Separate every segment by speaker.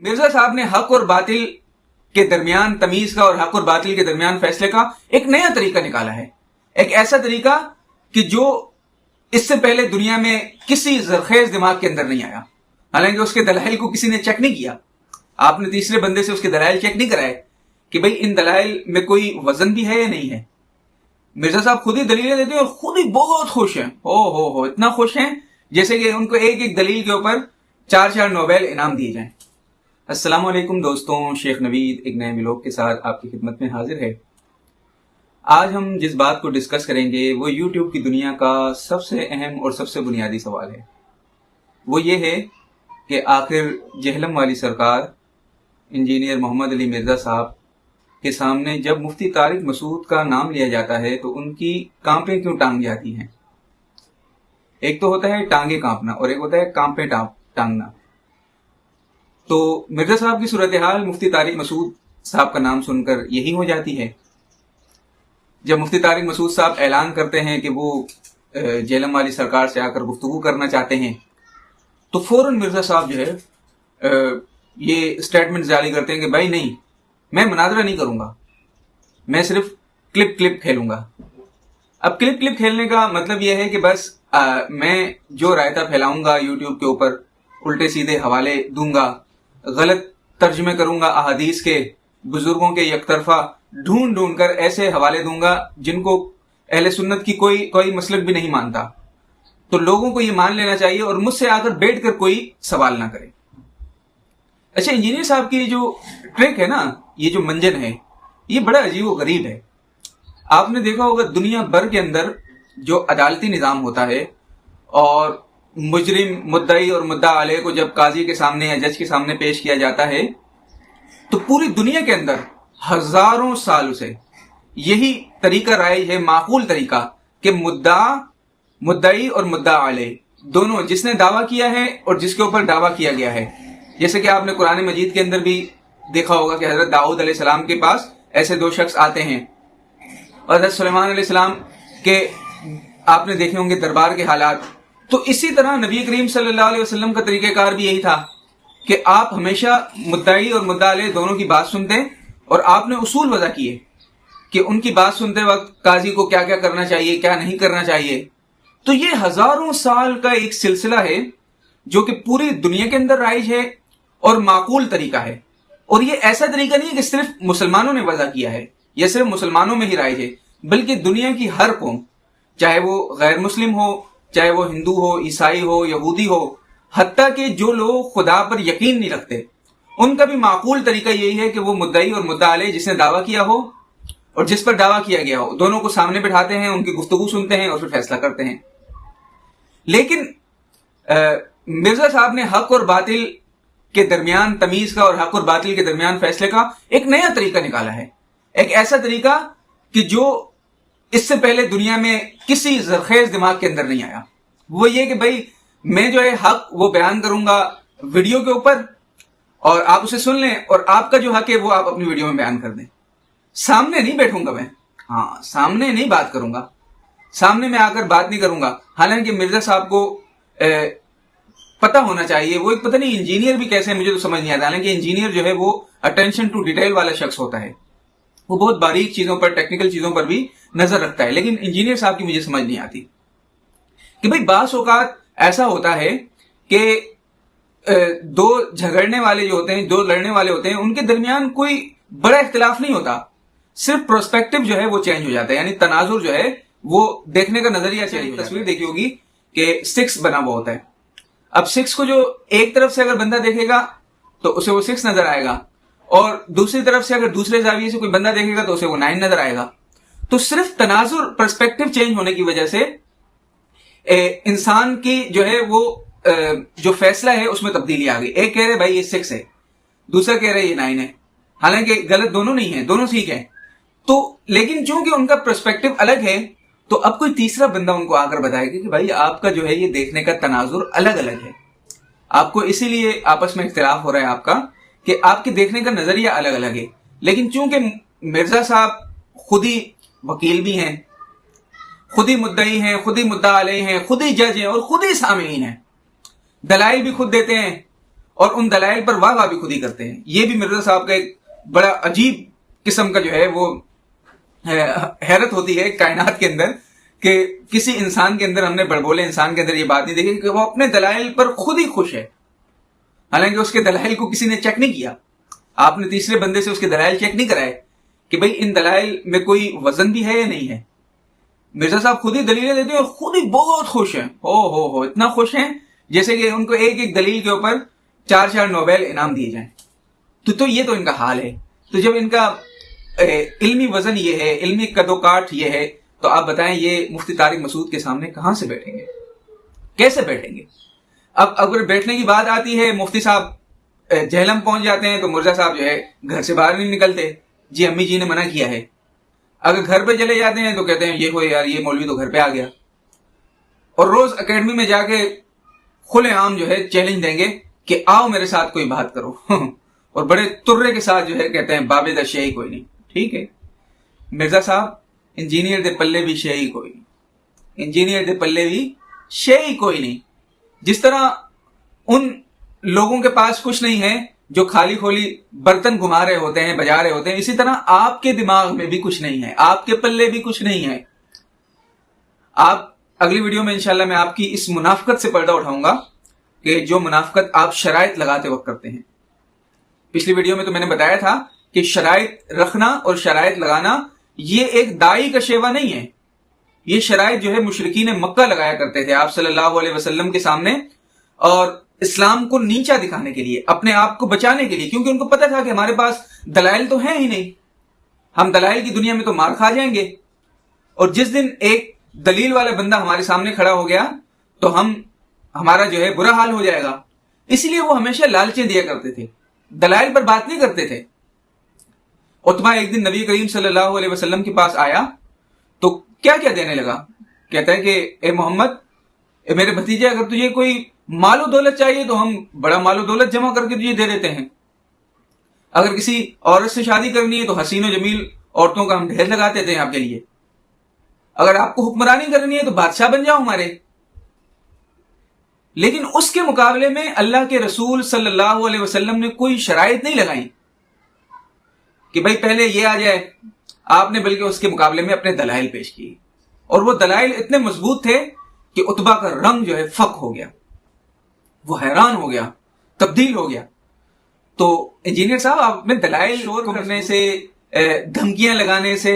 Speaker 1: मिर्जा साहब ने हक और बातिल के दरमियान तमीज का और हक और बातिल के दरमियान फैसले का एक नया तरीका निकाला है। एक ऐसा तरीका कि जो इससे पहले दुनिया में किसी जरखेज दिमाग के अंदर नहीं आया। हालांकि उसके दलाइल को किसी ने चेक नहीं किया। आपने तीसरे बंदे से उसके दलाइल चेक नहीं कराए कि भाई इन दलाइल में कोई वजन भी है या नहीं है। मिर्जा साहब खुद ही दलीलें देते हैं और खुद ही बहुत खुश हैं। हो इतना खुश हैं जैसे कि उनको एक एक दलील के ऊपर 4 नोबेल इनाम दिए जाएं। अस्सलाम वालेकुम दोस्तों, शेख नवीद एक नए व्लॉग के साथ आपकी खिदमत में हाजिर है। आज हम जिस बात को डिस्कस करेंगे वो यूट्यूब की दुनिया का सबसे अहम और सबसे बुनियादी सवाल है। वो ये है कि आखिर जहलम वाली सरकार इंजीनियर मोहम्मद अली मिर्जा साहब के सामने जब मुफ्ती तारिक मसूद का नाम लिया जाता है तो उनकी कांपें क्यों टांग जाती हैं। एक तो होता है टांगे कांपना और एक होता है कांपे टांगना। तो मिर्जा साहब की सूरत हाल मुफ्ती तारिक मसूद साहब का नाम सुनकर यही हो जाती है। जब मुफ्ती तारिक मसूद साहब ऐलान करते हैं कि वो जेलम वाली सरकार से आकर गुफ्तगू करना चाहते हैं तो फौरन मिर्जा साहब जो है ये स्टेटमेंट जारी करते हैं कि भाई नहीं, मैं मुनाजरा नहीं करूंगा, मैं सिर्फ क्लिप खेलूंगा। अब क्लिप खेलने का मतलब यह है कि बस मैं जो रायता फैलाऊंगा यूट्यूब के ऊपर, उल्टे सीधे हवाले दूंगा, गलत तर्जमे करूंगा अहादीस के, बुजुर्गों के यकतरफा ढूंढ कर ऐसे हवाले दूंगा जिनको अहले सुन्नत की कोई मसलक भी नहीं मानता। तो लोगों को ये मान लेना चाहिए और मुझसे आकर बैठ कर कोई सवाल ना करे। अच्छा, इंजीनियर साहब की जो ट्रिक है ना, ये जो मंजन है, ये बड़ा अजीब व गरीब है। आपने देखा होगा दुनिया भर के अंदर जो अदालती निजाम होता है और मुजरिम, मुद्दई और मुद्दा अलैह को जब काजी के सामने या जज के सामने पेश किया जाता है तो पूरी दुनिया के अंदर हजारों साल से यही तरीका राइज है, माकूल तरीका, कि मुद्दई और मुद्दा अलैह दोनों, जिसने दावा किया है और जिसके ऊपर दावा किया गया है। जैसे कि आपने कुरान मजीद के अंदर भी देखा होगा कि हजरत दाऊद अलैहिस्सलाम के पास ऐसे 2 शख्स आते हैं और हजरत सुलेमान अलैहिस्सलाम के आपने देखे होंगे दरबार के हालात। तो इसी तरह नबी करीम सल्लल्लाहु अलैहि वसल्लम का तरीक़ेकार भी यही था कि आप हमेशा मुद्दई और मुद्दा अलैह दोनों की बात सुनते और आपने उसूल वज़ा किए कि उनकी बात सुनते वक्त काजी को क्या क्या करना चाहिए, क्या नहीं करना चाहिए। तो ये हजारों साल का एक सिलसिला है जो कि पूरी दुनिया के अंदर राइज है और माकूल तरीका है। और ये ऐसा तरीका नहीं है कि सिर्फ मुसलमानों ने वज़ा किया है, यह सिर्फ मुसलमानों में ही राइज है, बल्कि दुनिया की हर कौम, चाहे वो गैर मुस्लिम हो, चाहे वो हिंदू हो, ईसाई हो, यहूदी हो, हत्ता कि जो लोग खुदा पर यकीन नहीं रखते, उनका भी माकूल तरीका यही है कि वो मुद्दई और मुद्दा अलैह जिसने दावा किया हो और जिस पर दावा किया गया हो, दोनों को सामने बिठाते हैं, उनकी गुफ्तगू सुनते हैं और फिर फैसला करते हैं। लेकिन मिर्जा साहब ने हक और बातिल के दरमियान तमीज का और हक और बातिल के दरमियान फैसले का एक नया तरीका निकाला है। एक ऐसा तरीका कि जो इससे पहले दुनिया में किसी जरखेज दिमाग के अंदर नहीं आया। वो ये कि भाई मैं जो है हक वो बयान करूंगा वीडियो के ऊपर और आप उसे सुन लें और आपका जो हक है वो आप अपनी वीडियो में बयान कर दें। सामने नहीं बैठूंगा मैं, हाँ, सामने नहीं बात करूंगा, सामने में आकर बात नहीं करूंगा। हालांकि मिर्जा साहब को पता होना चाहिए, वो एक पता नहीं इंजीनियर भी कैसे है मुझे तो समझ नहीं आता। हालांकि इंजीनियर जो है वो अटेंशन टू डिटेल वाला शख्स होता है, वो बहुत बारीक चीजों पर, टेक्निकल चीजों पर भी नजर रखता है। लेकिन इंजीनियर साहब की मुझे समझ नहीं आती कि भाई बास औकात ऐसा होता है कि 2 झगड़ने वाले जो होते हैं, 2 लड़ने वाले होते हैं, उनके दरमियान कोई बड़ा इख्तिलाफ नहीं होता, सिर्फ प्रोस्पेक्टिव जो है वो चेंज हो जाता है, यानी तनाजुर जो है वो देखने का नजरिया चेंज। तस्वीर देखी होगी कि 6 बना हुआ होता है। अब 6 को जो एक तरफ से अगर बंदा देखेगा तो उसे वो 6 नजर आएगा और दूसरी तरफ से अगर दूसरे जाविये से कोई बंदा देखेगा तो उसे वो 9 नजर आएगा। तो सिर्फ तनाजुर, पर्सपेक्टिव चेंज होने की वजह से इंसान की जो है वो जो फैसला है उसमें तब्दीली आ गई। एक कह रहे भाई ये 6 है, दूसरा कह रहे ये 9 है। हालांकि गलत दोनों नहीं है, दोनों ठीक है। तो लेकिन चूंकि उनका पर्सपेक्टिव अलग है तो अब कोई तीसरा बंदा उनको आकर बताएगा कि भाई आपका जो है ये देखने का तनाजुर अलग अलग है, आपको इसीलिए आपस में इख्तिलाफ हो रहा है आपका कि आपके देखने का नजरिया अलग अलग है। लेकिन चूंकि मिर्जा साहब खुद ही वकील भी हैं, खुद ही मुद्दई हैं, खुद ही मुद्दा अलैह हैं, खुद ही जज हैं और खुद ही सामीन हैं, दलाइल भी खुद देते हैं اور ان دلائل پر واہ واہ بھی خود ہی کرتے ہیں. یہ بھی مرزا صاحب کا ایک بڑا عجیب قسم کا جو ہے وہ حیرت ہوتی ہے کائنات کے اندر کہ کسی انسان کے اندر، ہم نے بڑبولے انسان کے اندر یہ بات نہیں دیکھی کہ وہ اپنے دلائل پر خود ہی خوش ہے، حالانکہ اس کے دلائل کو کسی نے چیک نہیں کیا. آپ نے تیسرے بندے سے اس کے دلائل چیک نہیں کرائے کہ بھئی ان دلائل میں کوئی وزن بھی ہے یا نہیں ہے. مرزا صاحب خود ہی دلیلیں دیتے ہیں اور خود ہی بہت خوش ہیں. ہو اتنا خوش ہیں جیسے کہ ان کو ایک ایک دلیل کے اوپر 4 نوبیل انعام دیے جائیں. تو یہ تو ان کا حال ہے. تو جب ان کا علمی وزن یہ ہے، علمی قد و کاٹ یہ ہے، تو آپ بتائیں یہ مفتی طارق مسعود کے سامنے کہاں سے بیٹھیں گے، کیسے بیٹھیں گے؟ اب اگر بیٹھنے کی بات آتی ہے، مفتی صاحب جہلم پہنچ جاتے ہیں تو مرزا صاحب جو ہے گھر سے باہر نہیں نکلتے. جی امی جی نے منع کیا ہے. اگر گھر پہ چلے جاتے ہیں تو کہتے ہیں یہ ہو یار، یہ مولوی تو گھر پہ آ گیا. اور روز اکیڈمی میں جا کے کھلے عام جو ہے چیلنج دیں گے کہ آؤ میرے ساتھ کوئی بات کرو اور بڑے ترے کے ساتھ جو ہے کہتے ہیں بابے دا شے ہی کوئی نہیں. ٹھیک ہے مرزا صاحب، انجینئر دے پلے بھی شے ہی کوئی نہیں، انجینئر دے پلے بھی شے ہی کوئی نہیں. جس طرح ان لوگوں کے پاس کچھ نہیں ہے جو خالی کھولی برتن گھما رہے ہوتے ہیں، بجا رہے ہوتے ہیں، اسی طرح آپ کے دماغ میں بھی کچھ نہیں ہے، آپ کے پلے بھی کچھ نہیں ہے. آپ اگلی ویڈیو میں انشاءاللہ میں آپ کی اس منافقت سے پردہ اٹھاؤں گا کہ جو منافقت آپ شرائط لگاتے وقت کرتے ہیں. پچھلی ویڈیو میں تو میں نے بتایا تھا کہ شرائط رکھنا اور شرائط لگانا یہ ایک دائی کا شیوا نہیں ہے. یہ شرائط جو ہے مشرکین مکہ لگایا کرتے تھے آپ صلی اللہ علیہ وسلم کے سامنے، اور اسلام کو نیچا دکھانے کے لیے، اپنے آپ کو بچانے کے لیے، کیونکہ ان کو پتا تھا کہ ہمارے پاس دلائل تو ہیں ہی نہیں، ہم دلائل کی دنیا میں تو مار کھا جائیں گے. اور جس دن ایک دلیل والا بندہ ہمارے سامنے کھڑا ہو گیا تو ہمارا جو ہے برا حال ہو جائے گا. اس لیے وہ ہمیشہ لالچیں دیا کرتے تھے، دلائل پر بات نہیں کرتے تھے. عتبہ ایک دن نبی کریم صلی اللہ علیہ وسلم کے پاس آیا تو کیا دینے لگا. کہتا ہے کہ اے محمد، اے میرے بھتیجے، اگر تجھے کوئی مال و دولت چاہیے تو ہم بڑا مال و دولت جمع کر کے تجھے دے دیتے ہیں. اگر کسی عورت سے شادی کرنی ہے تو حسین و جمیل عورتوں کا ہم ڈھیر لگاتے تھے آپ کے لیے. اگر آپ کو حکمرانی کرنی ہے تو بادشاہ بن جاؤ ہمارے. لیکن اس کے مقابلے میں اللہ کے رسول صلی اللہ علیہ وسلم نے کوئی شرائط نہیں لگائی کہ بھائی پہلے یہ آ جائے. آپ نے بلکہ اس کے مقابلے میں اپنے دلائل پیش کیے، اور وہ دلائل اتنے مضبوط تھے کہ عتبہ کا رنگ جو ہے فق ہو گیا، وہ حیران ہو گیا، تبدیل ہو گیا. تو انجینئر صاحب، آپ میں دلائل شور کرنے سے، دھمکیاں لگانے سے،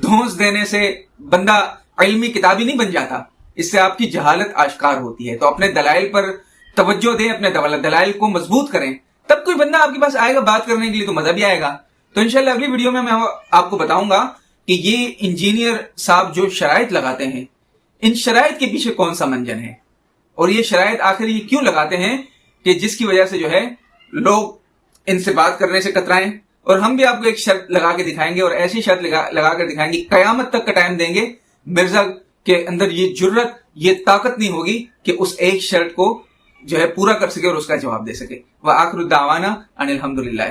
Speaker 1: دھونس دینے سے بندہ علمی کتابی نہیں بن جاتا. اس سے آپ کی جہالت آشکار ہوتی ہے. تو اپنے دلائل پر توجہ دیں، اپنے دلائل کو مضبوط کریں، تب کوئی بندہ آپ کے پاس آئے گا بات کرنے کے لیے تو مزہ بھی آئے گا. تو انشاءاللہ اگلی ویڈیو میں آپ کو بتاؤں گا کہ یہ انجینئر صاحب جو شرائط لگاتے ہیں، ان شرائط کے پیچھے کون سا منجن ہے، اور یہ شرائط آخر یہ کیوں لگاتے ہیں کہ جس کی وجہ سے جو ہے لوگ ان سے بات کرنے سے کترائیں. اور ہم بھی آپ کو ایک شرط لگا کے دکھائیں گے، اور ایسی شرط لگا کر دکھائیں گے، قیامت تک کا ٹائم دیں گے، مرزا کے اندر یہ جرت، یہ طاقت نہیں ہوگی کہ اس ایک شرط کو جو ہے پورا کر سکے اور اس کا جواب دے سکے. وآخر الدعوانا ان الحمدللہ.